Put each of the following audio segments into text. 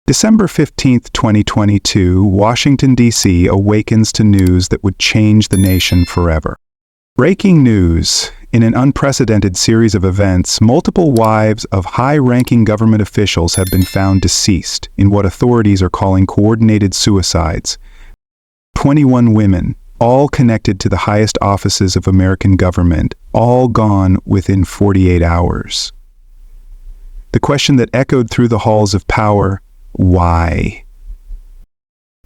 December 15, 2022, Washington, D.C. awakens to news that would change the nation forever. Breaking news. In an unprecedented series of events, multiple wives of high-ranking government officials have been found deceased in what authorities are calling coordinated suicides. 21 women, all connected to the highest offices of American government, all gone within 48 hours. The question that echoed through the halls of power: why?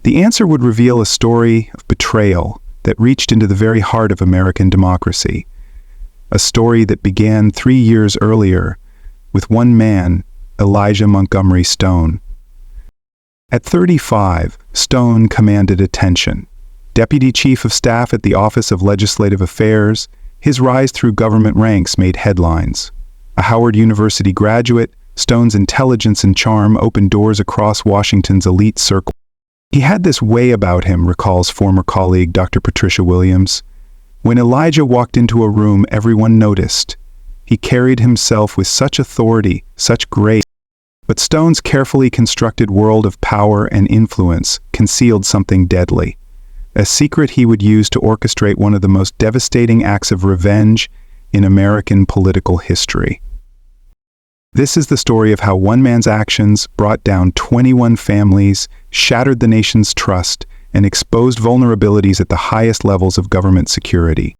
The answer would reveal a story of betrayal that reached into the very heart of American democracy. A story that began 3 years earlier with one man, Elijah Montgomery Stone. At 35, Stone commanded attention. Deputy Chief of Staff at the Office of Legislative Affairs, his rise through government ranks made headlines. A Howard University graduate, Stone's intelligence and charm opened doors across Washington's elite circle. He had this way about him, recalls former colleague Dr. Patricia Williams. When Elijah walked into a room, everyone noticed. He carried himself with such authority, such grace. But Stone's carefully constructed world of power and influence concealed something deadly. A secret he would use to orchestrate one of the most devastating acts of revenge in American political history. This is the story of how one man's actions brought down 21 families, shattered the nation's trust, and exposed vulnerabilities at the highest levels of government security.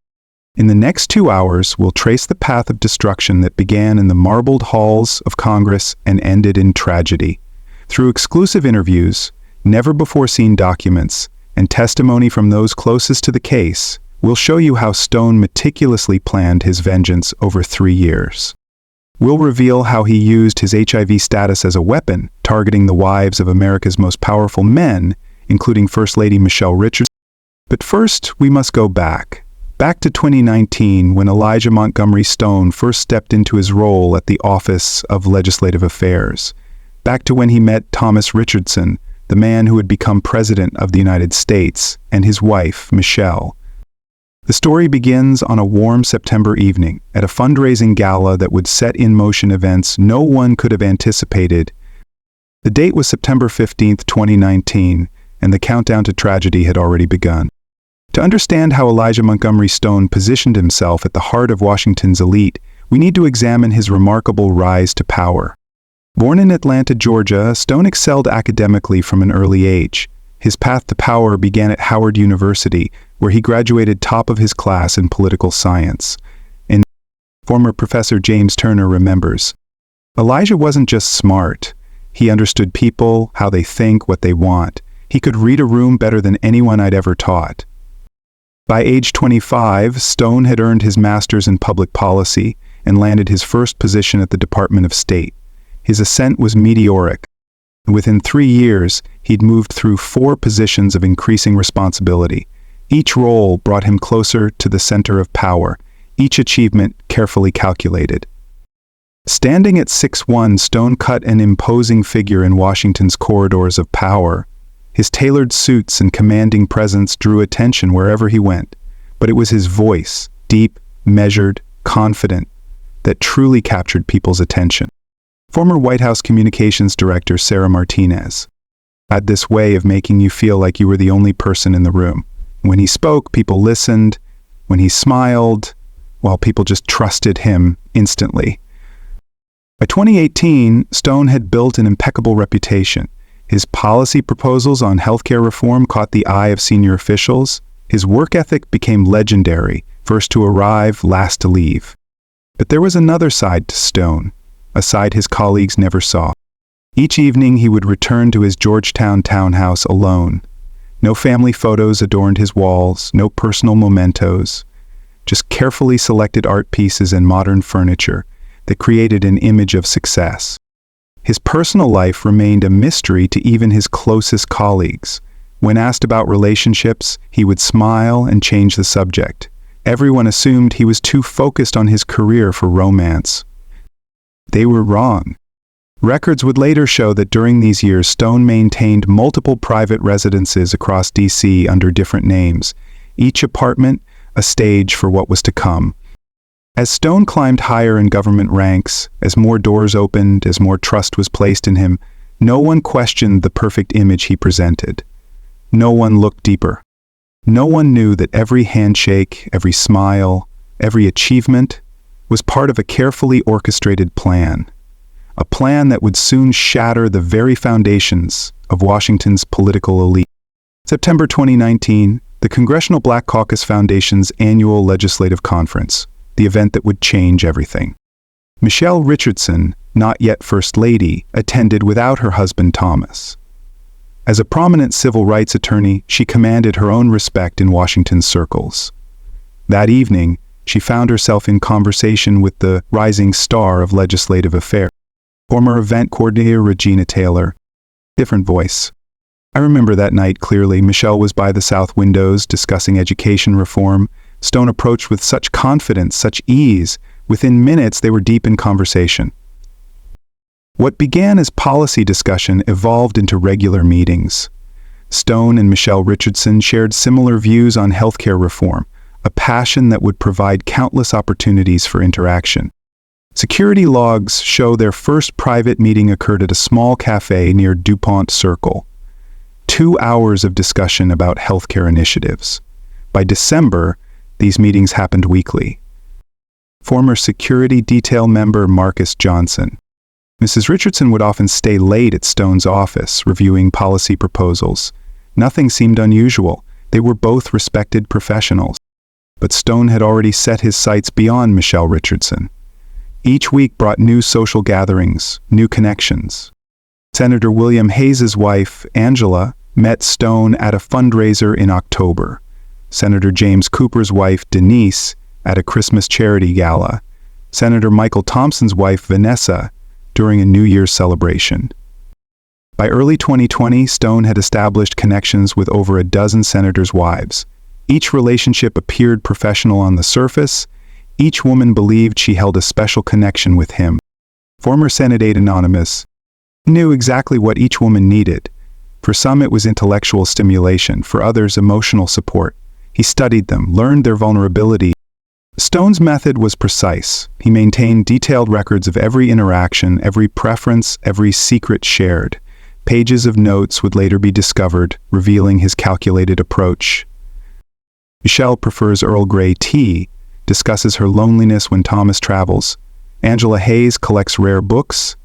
In the next 2 hours, we'll trace the path of destruction that began in the marbled halls of Congress and ended in tragedy. Through exclusive interviews, never-before-seen documents, and testimony from those closest to the case, we'll show you how Stone meticulously planned his vengeance over 3 years. We'll reveal how he used his HIV status as a weapon, targeting the wives of America's most powerful men, including First Lady Michelle Richardson. But first, we must go back to 2019, when Elijah Montgomery Stone first stepped into his role at the Office of Legislative Affairs. Back to when he met Thomas Richardson, the man who had become President of the United States, and his wife, Michelle. The story begins on a warm September evening at a fundraising gala that would set in motion events no one could have anticipated. The date was September 15, 2019, and the countdown to tragedy had already begun. To understand how Elijah Montgomery Stone positioned himself at the heart of Washington's elite, we need to examine his remarkable rise to power. Born in Atlanta, Georgia, Stone excelled academically from an early age. His path to power began at Howard University, where he graduated top of his class in political science. And former Professor James Turner remembers, Elijah wasn't just smart. He understood people, how they think, what they want. He could read a room better than anyone I'd ever taught. By age 25, Stone had earned his master's in public policy and landed his first position at the Department of State. His ascent was meteoric. Within 3 years, he'd moved through 4 positions of increasing responsibility. Each role brought him closer to the center of power, each achievement carefully calculated. Standing at 6'1", Stone cut an imposing figure in Washington's corridors of power. His tailored suits and commanding presence drew attention wherever he went, but it was his voice, deep, measured, confident, that truly captured people's attention. Former White House Communications Director Sarah Martinez had this way of making you feel like you were the only person in the room. When he spoke, people listened. When he smiled, well, people just trusted him instantly. By 2018, Stone had built an impeccable reputation. His policy proposals on healthcare reform caught the eye of senior officials. His work ethic became legendary, first to arrive, last to leave. But there was another side to Stone, a side his colleagues never saw. Each evening he would return to his Georgetown townhouse alone. No family photos adorned his walls, no personal mementos, just carefully selected art pieces and modern furniture that created an image of success. His personal life remained a mystery to even his closest colleagues. When asked about relationships, he would smile and change the subject. Everyone assumed he was too focused on his career for romance. They were wrong. Records would later show that during these years, Stone maintained multiple private residences across D.C. under different names, each apartment a stage for what was to come. As Stone climbed higher in government ranks, as more doors opened, as more trust was placed in him, No one questioned the perfect image he presented. No one looked deeper. No one knew that every handshake, every smile, every achievement was part of a carefully orchestrated plan. A plan that would soon shatter the very foundations of Washington's political elite. September 2019, the Congressional Black Caucus Foundation's annual legislative conference, the event that would change everything. Michelle Richardson, not yet First Lady, attended without her husband Thomas. As a prominent civil rights attorney, she commanded her own respect in Washington circles. That evening, she found herself in conversation with the rising star of legislative affairs, former event coordinator Regina Taylor. Different voice. I remember that night clearly. Michelle was by the south windows discussing education reform. Stone approached with such confidence, such ease. Within minutes, they were deep in conversation. What began as policy discussion evolved into regular meetings. Stone and Michelle Richardson shared similar views on healthcare reform, a passion that would provide countless opportunities for interaction. Security logs show their first private meeting occurred at a small cafe near DuPont Circle. 2 hours of discussion about healthcare initiatives. By December, these meetings happened weekly. Former security detail member Marcus Johnson. Mrs. Richardson would often stay late at Stone's office, reviewing policy proposals. Nothing seemed unusual. They were both respected professionals. But Stone had already set his sights beyond Michelle Richardson. Each week brought new social gatherings, new connections. Senator William Hayes's wife, Angela, met Stone at a fundraiser in October. Senator James Cooper's wife, Denise, at a Christmas charity gala. Senator Michael Thompson's wife, Vanessa, during a New Year's celebration. By early 2020, Stone had established connections with over a dozen senators' wives. Each relationship appeared professional on the surface. Each woman believed she held a special connection with him. Former Senate aide Anonymous knew exactly what each woman needed. For some it was intellectual stimulation, for others emotional support. He studied them, learned their vulnerability. Stone's method was precise. He maintained detailed records of every interaction, every preference, every secret shared. Pages of notes would later be discovered, revealing his calculated approach. Michelle prefers Earl Grey tea, discusses her loneliness when Thomas travels. Angela Hayes collects rare books.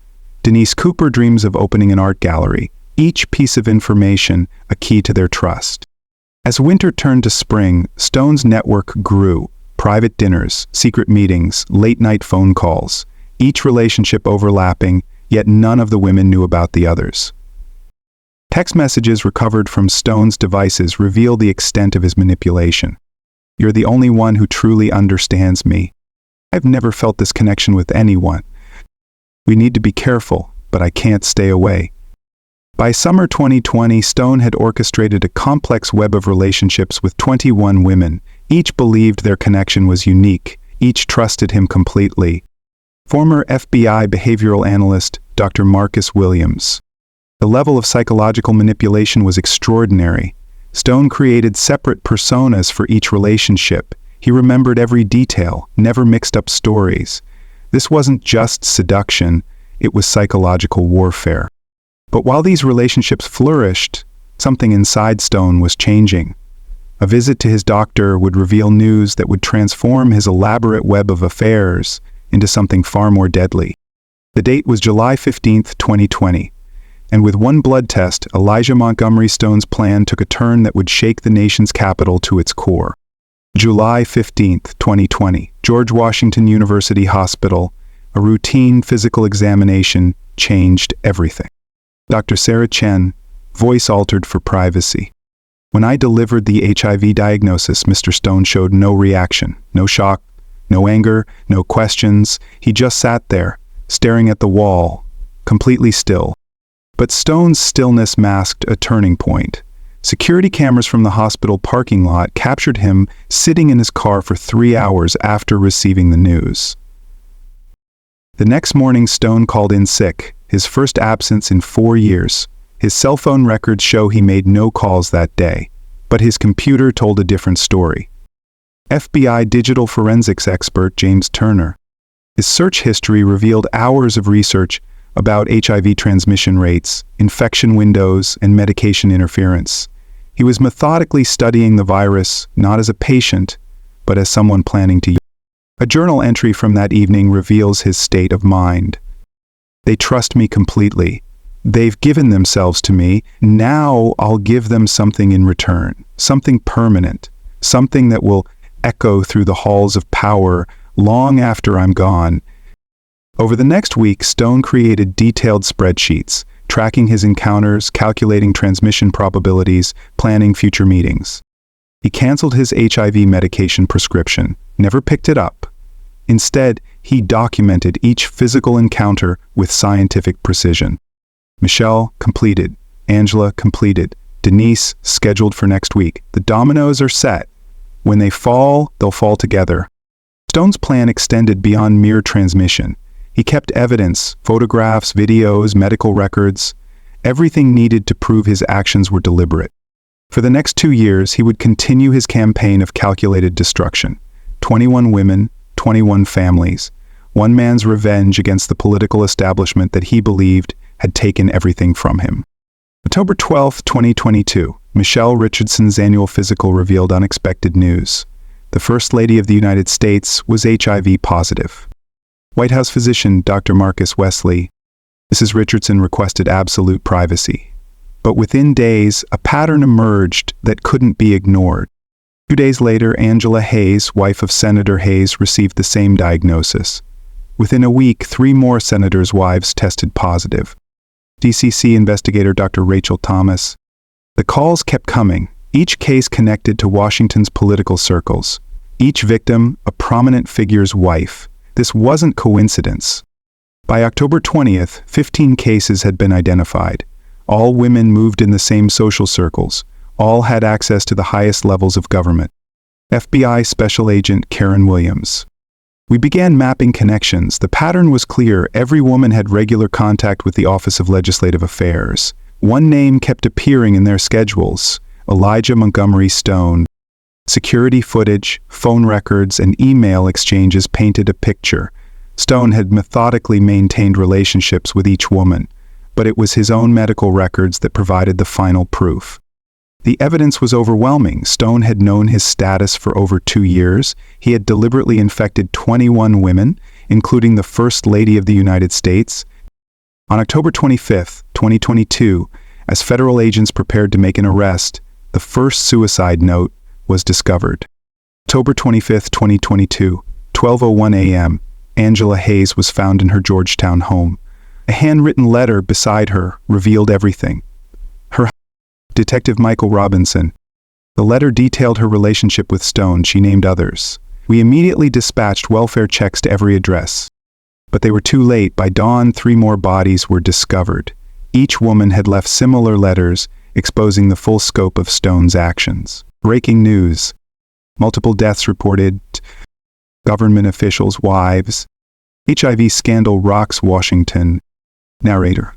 Denise Cooper dreams of opening an art gallery. Each piece of information a key to their trust. As winter turned to spring, Stone's network grew. Private dinners, secret meetings, late-night phone calls, each relationship overlapping, yet none of the women knew about the others. Text messages recovered from Stone's devices reveal the extent of his manipulation. "You're the only one who truly understands me. I've never felt this connection with anyone. We need to be careful, but I can't stay away." By summer 2020, Stone had orchestrated a complex web of relationships with 21 women. Each believed their connection was unique. Each trusted him completely. Former FBI behavioral analyst Dr. Marcus Williams. The level of psychological manipulation was extraordinary. Stone created separate personas for each relationship. He remembered every detail, never mixed up stories. This wasn't just seduction, it was psychological warfare. But while these relationships flourished, something inside Stone was changing. A visit to his doctor would reveal news that would transform his elaborate web of affairs into something far more deadly. The date was July 15, 2020, and with one blood test, Elijah Montgomery Stone's plan took a turn that would shake the nation's capital to its core. July 15, 2020, George Washington University Hospital, a routine physical examination changed everything. Dr. Sarah Chen, voice altered for privacy. When I delivered the HIV diagnosis, Mr. Stone showed no reaction, no shock, no anger, no questions. He just sat there, staring at the wall, completely still. But Stone's stillness masked a turning point. Security cameras from the hospital parking lot captured him sitting in his car for 3 hours after receiving the news. The next morning, Stone called in sick, his first absence in 4 years. His cell phone records show he made no calls that day, but his computer told a different story. FBI digital forensics expert James Turner. His search history revealed hours of research, about HIV transmission rates, infection windows, and medication interference. He was methodically studying the virus not as a patient, but as someone planning to use it. A journal entry from that evening reveals his state of mind. They trust me completely. They've given themselves to me. Now I'll give them something in return, something permanent, something that will echo through the halls of power long after I'm gone. Over the next week, Stone created detailed spreadsheets, tracking his encounters, calculating transmission probabilities, planning future meetings. He canceled his HIV medication prescription, never picked it up. Instead, he documented each physical encounter with scientific precision. Michelle, completed. Angela, completed. Denise, scheduled for next week. The dominoes are set. When they fall, they'll fall together. Stone's plan extended beyond mere transmission. He kept evidence, photographs, videos, medical records, everything needed to prove his actions were deliberate. For the next 2 years, he would continue his campaign of calculated destruction. 21 women, 21 families, one man's revenge against the political establishment that he believed had taken everything from him. October 12, 2022, Michelle Richardson's annual physical revealed unexpected news. The First Lady of the United States was HIV positive. White House physician Dr. Marcus Wesley, Mrs. Richardson requested absolute privacy. But within days, a pattern emerged that couldn't be ignored. 2 days later, Angela Hayes, wife of Senator Hayes, received the same diagnosis. Within a week, 3 more senators' wives tested positive. DCC investigator Dr. Rachel Thomas. The calls kept coming, each case connected to Washington's political circles. Each victim, a prominent figure's wife. This wasn't coincidence. By October 20th, 15 cases had been identified. All women moved in the same social circles. All had access to the highest levels of government. FBI Special Agent Karen Williams. We began mapping connections. The pattern was clear. Every woman had regular contact with the Office of Legislative Affairs. One name kept appearing in their schedules: Elijah Montgomery Stone. Security footage, phone records, and email exchanges painted a picture. Stone had methodically maintained relationships with each woman, but it was his own medical records that provided the final proof. The evidence was overwhelming. Stone had known his status for over 2 years. He had deliberately infected 21 women, including the First Lady of the United States. On October 25, 2022, as federal agents prepared to make an arrest, the first suicide note was discovered. October 25, 2022, 12:01 a.m., Angela Hayes was found in her Georgetown home. A handwritten letter beside her revealed everything. Her Detective Michael Robinson. The letter detailed her relationship with Stone. She named others. We immediately dispatched welfare checks to every address. But they were too late. By dawn, 3 more bodies were discovered. Each woman had left similar letters exposing the full scope of Stone's actions. Breaking news. Multiple deaths reported. Government officials' wives. HIV scandal rocks Washington. Narrator.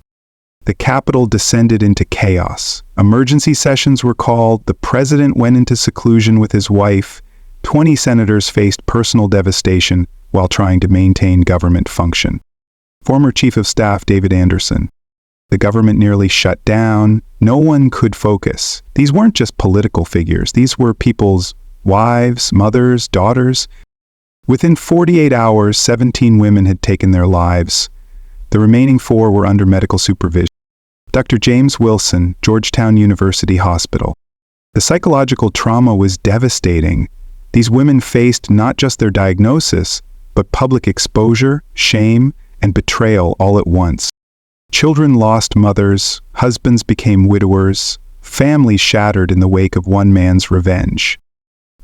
The Capitol descended into chaos. Emergency sessions were called. The president went into seclusion with his wife. 20 senators faced personal devastation while trying to maintain government function. Former Chief of Staff David Anderson. The government nearly shut down. No one could focus. These weren't just political figures. These were people's wives, mothers, daughters. Within 48 hours, 17 women had taken their lives. The remaining 4 were under medical supervision. Dr. James Wilson, Georgetown University Hospital. The psychological trauma was devastating. These women faced not just their diagnosis, but public exposure, shame, and betrayal all at once. Children lost mothers, husbands became widowers, families shattered in the wake of one man's revenge.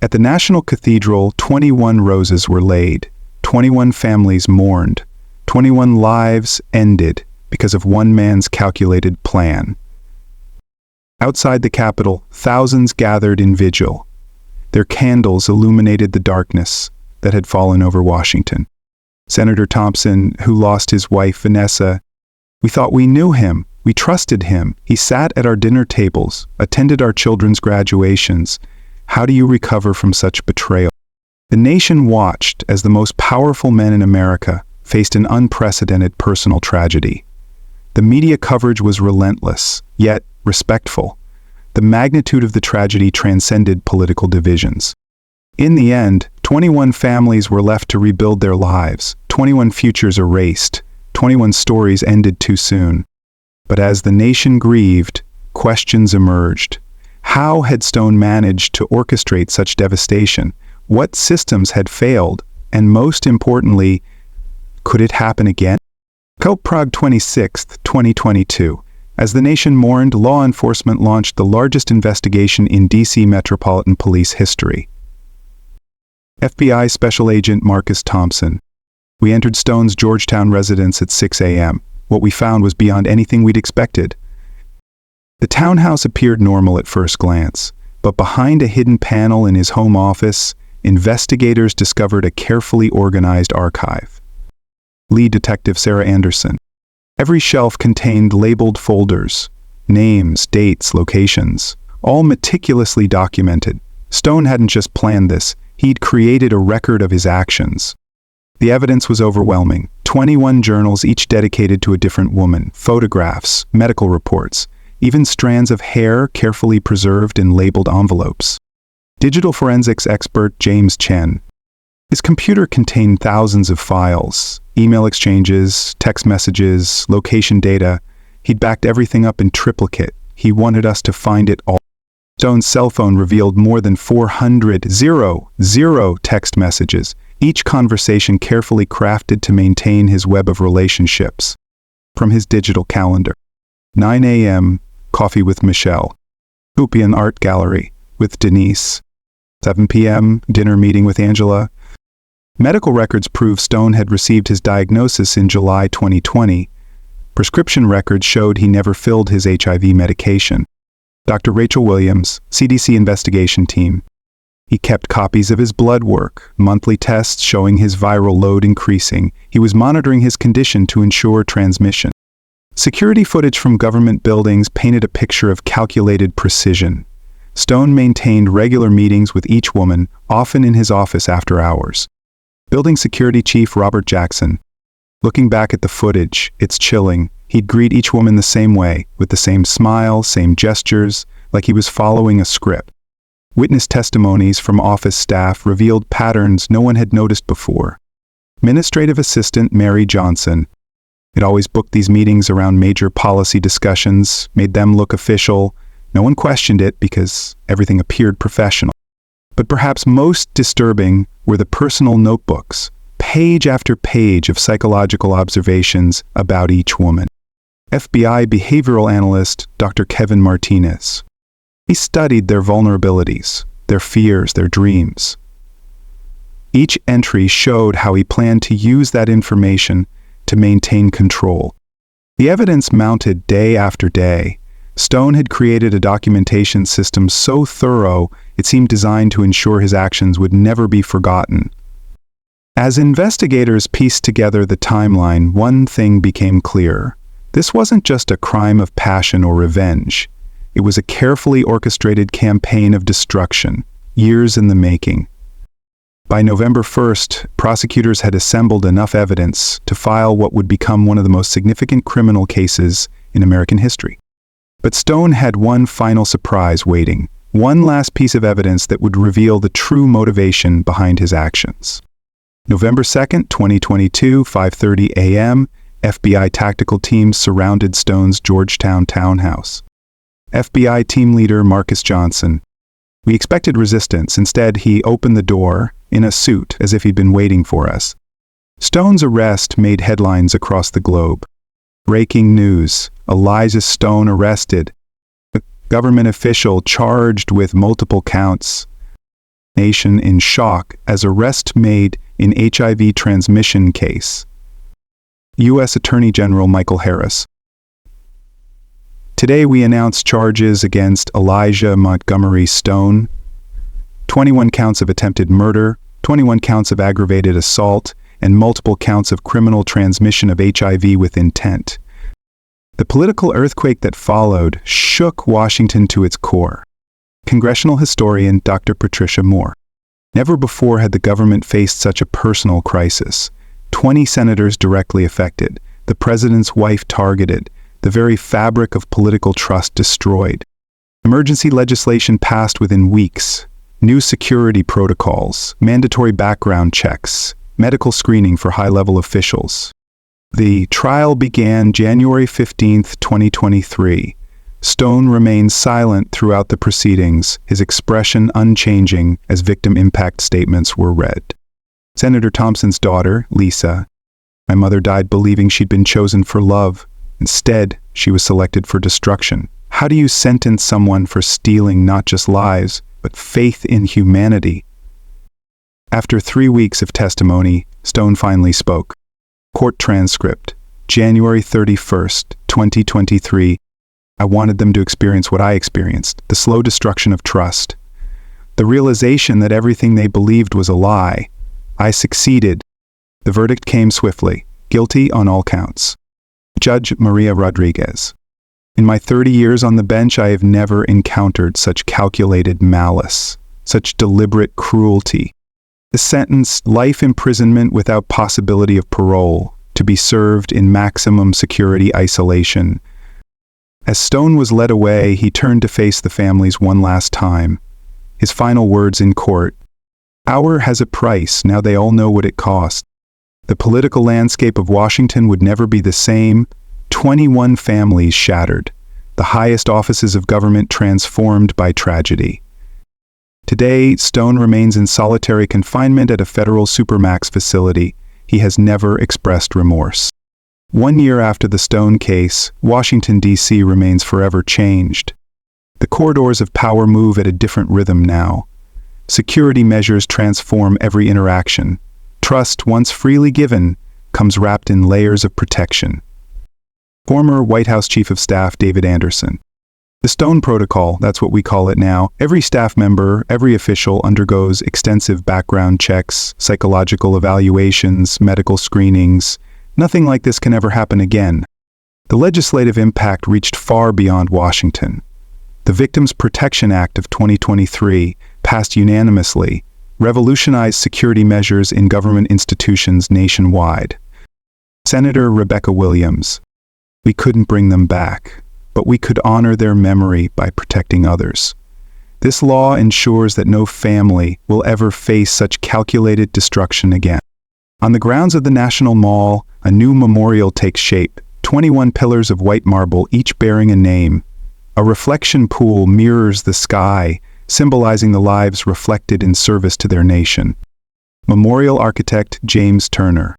At the National Cathedral, 21 roses were laid, 21 families mourned, 21 lives ended because of one man's calculated plan. Outside the Capitol, thousands gathered in vigil. Their candles illuminated the darkness that had fallen over Washington. Senator Thompson, who lost his wife Vanessa, we thought we knew him, we trusted him. He sat at our dinner tables, attended our children's graduations. How do you recover from such betrayal? The nation watched as the most powerful men in America faced an unprecedented personal tragedy. The media coverage was relentless, yet respectful. The magnitude of the tragedy transcended political divisions. In the end, 21 families were left to rebuild their lives, 21 futures erased, 21 stories ended too soon. But as the nation grieved, questions emerged. How had Stone managed to orchestrate such devastation? What systems had failed? And most importantly, could it happen again? Prague 26, 2022. As the nation mourned, law enforcement launched the largest investigation in D.C. Metropolitan Police history. FBI Special Agent Marcus Thompson. We entered Stone's Georgetown residence at 6 a.m. What we found was beyond anything we'd expected. The townhouse appeared normal at first glance, but behind a hidden panel in his home office, investigators discovered a carefully organized archive. Lead Detective Sarah Anderson. Every shelf contained labeled folders, names, dates, locations, all meticulously documented. Stone hadn't just planned this, he'd created a record of his actions. The evidence was overwhelming. 21 journals, each dedicated to a different woman, photographs, medical reports, even strands of hair carefully preserved in labeled envelopes. Digital forensics expert James Chen. His computer contained thousands of files, email exchanges, text messages, location data. He'd backed everything up in triplicate. He wanted us to find it all. Stone's cell phone revealed more than 400 text messages, each conversation carefully crafted to maintain his web of relationships. From his digital calendar. 9 a.m., coffee with Michelle. Upian Art Gallery with Denise. 7 p.m., dinner meeting with Angela. Medical records prove Stone had received his diagnosis in July 2020. Prescription records showed he never filled his HIV medication. Dr. Rachel Williams, CDC investigation team. He kept copies of his blood work, monthly tests showing his viral load increasing. He was monitoring his condition to ensure transmission. Security footage from government buildings painted a picture of calculated precision. Stone maintained regular meetings with each woman, often in his office after hours. Building Security Chief Robert Jackson. Looking back at the footage, it's chilling. He'd greet each woman the same way, with the same smile, same gestures, like he was following a script. Witness testimonies from office staff revealed patterns no one had noticed before. Administrative Assistant Mary Johnson. It always booked these meetings around major policy discussions, made them look official. No one questioned it because everything appeared professional. But perhaps most disturbing were the personal notebooks, page after page of psychological observations about each woman. FBI behavioral analyst Dr. Kevin Martinez. He studied their vulnerabilities, their fears, their dreams. Each entry showed how he planned to use that information to maintain control. The evidence mounted day after day. Stone had created a documentation system so thorough it seemed designed to ensure his actions would never be forgotten. As investigators pieced together the timeline, one thing became clear. This wasn't just a crime of passion or revenge. It was a carefully orchestrated campaign of destruction, years in the making. By November 1st, prosecutors had assembled enough evidence to file what would become one of the most significant criminal cases in American history. But Stone had one final surprise waiting, one last piece of evidence that would reveal the true motivation behind his actions. November 2nd, 2022, 5:30 a.m., FBI tactical teams surrounded Stone's Georgetown townhouse. FBI team leader Marcus Johnson. We expected resistance. Instead, he opened the door in a suit as if he'd been waiting for us. Stone's arrest made headlines across the globe. Breaking news. Elijah Stone arrested. A government official charged with multiple counts. Nation in shock as arrest made in HIV transmission case. U.S. Attorney General Michael Harris. Today we announce charges against Elijah Montgomery Stone, 21 counts of attempted murder, 21 counts of aggravated assault, and multiple counts of criminal transmission of HIV with intent. The political earthquake that followed shook Washington to its core. Congressional historian Dr. Patricia Moore. Never before had the government faced such a personal crisis. 20 senators directly affected, the president's wife targeted, the very fabric of political trust destroyed. Emergency legislation passed within weeks. New security protocols, mandatory background checks, medical screening for high-level officials. The trial began January 15, 2023. Stone remained silent throughout the proceedings, his expression unchanging as victim impact statements were read. Senator Thompson's daughter, Lisa: "My mother died believing she'd been chosen for love. Instead, she was selected for destruction. How do you sentence someone for stealing not just lives, but faith in humanity?" After 3 weeks of testimony, Stone finally spoke. Court transcript, January 31st, 2023. "I wanted them to experience what I experienced, the slow destruction of trust. The realization that everything they believed was a lie. I succeeded." The verdict came swiftly, guilty on all counts. Judge Maria Rodriguez: "In my 30 years on the bench, I have never encountered such calculated malice, such deliberate cruelty. The sentence, life imprisonment without possibility of parole, to be served in maximum security isolation." As Stone was led away, he turned to face the families one last time. His final words in court: "Power has a price, now they all know what it cost." The political landscape of Washington would never be the same. 21 families shattered, the highest offices of government transformed by tragedy. Today, Stone remains in solitary confinement at a federal supermax facility. He has never expressed remorse. 1 year after the Stone case, Washington, D.C. remains forever changed. The corridors of power move at a different rhythm now. Security measures transform every interaction. Trust, once freely given, comes wrapped in layers of protection. Former White House Chief of Staff David Anderson: "The Stone Protocol, that's what we call it now. Every staff member, every official undergoes extensive background checks, psychological evaluations, medical screenings. Nothing like this can ever happen again." The legislative impact reached far beyond Washington. The Victims Protection Act of 2023, passed unanimously, revolutionized security measures in government institutions nationwide. Senator Rebecca Williams: "We couldn't bring them back, but we could honor their memory by protecting others. This law ensures that no family will ever face such calculated destruction again." On the grounds of the National Mall, a new memorial takes shape, 21 pillars of white marble, each bearing a name. A reflection pool mirrors the sky, symbolizing the lives reflected in service to their nation. Memorial architect James Turner: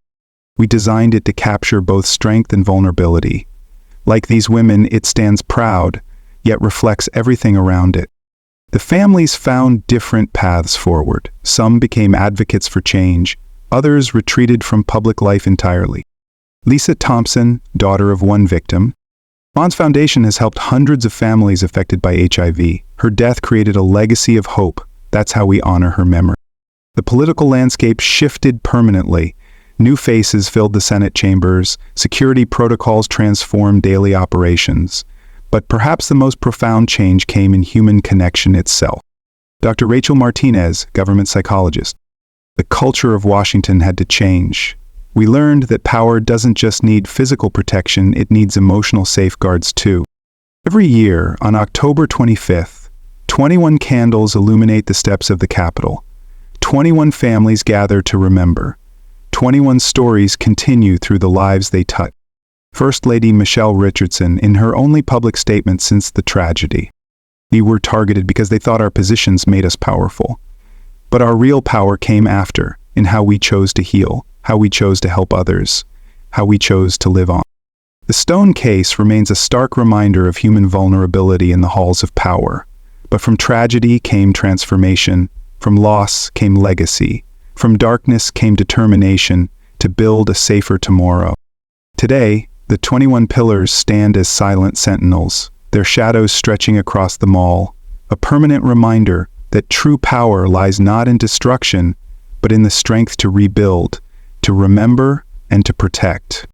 "We designed it to capture both strength and vulnerability. Like these women, it stands proud, yet reflects everything around it." The families found different paths forward. Some became advocates for change. Others retreated from public life entirely. Lisa Thompson, daughter of one victim. Bond's Foundation has helped hundreds of families affected by HIV. Her death created a legacy of hope. That's how we honor her memory. The political landscape shifted permanently. New faces filled the Senate chambers. Security protocols transformed daily operations. But perhaps the most profound change came in human connection itself. Dr. Rachel Martinez, government psychologist: "The culture of Washington had to change. We learned that power doesn't just need physical protection, it needs emotional safeguards too." Every year, on October 25th, 21 candles illuminate the steps of the Capitol. 21 families gather to remember. 21 stories continue through the lives they touch. First Lady Michelle Richardson, in her only public statement since the tragedy: "We were targeted because they thought our positions made us powerful. But our real power came after, in how we chose to heal, how we chose to help others, how we chose to live on." The Stone case remains a stark reminder of human vulnerability in the halls of power. But from tragedy came transformation, from loss came legacy, from darkness came determination to build a safer tomorrow. Today, the 21 pillars stand as silent sentinels, their shadows stretching across the mall, a permanent reminder that true power lies not in destruction, but in the strength to rebuild, to remember, and to protect.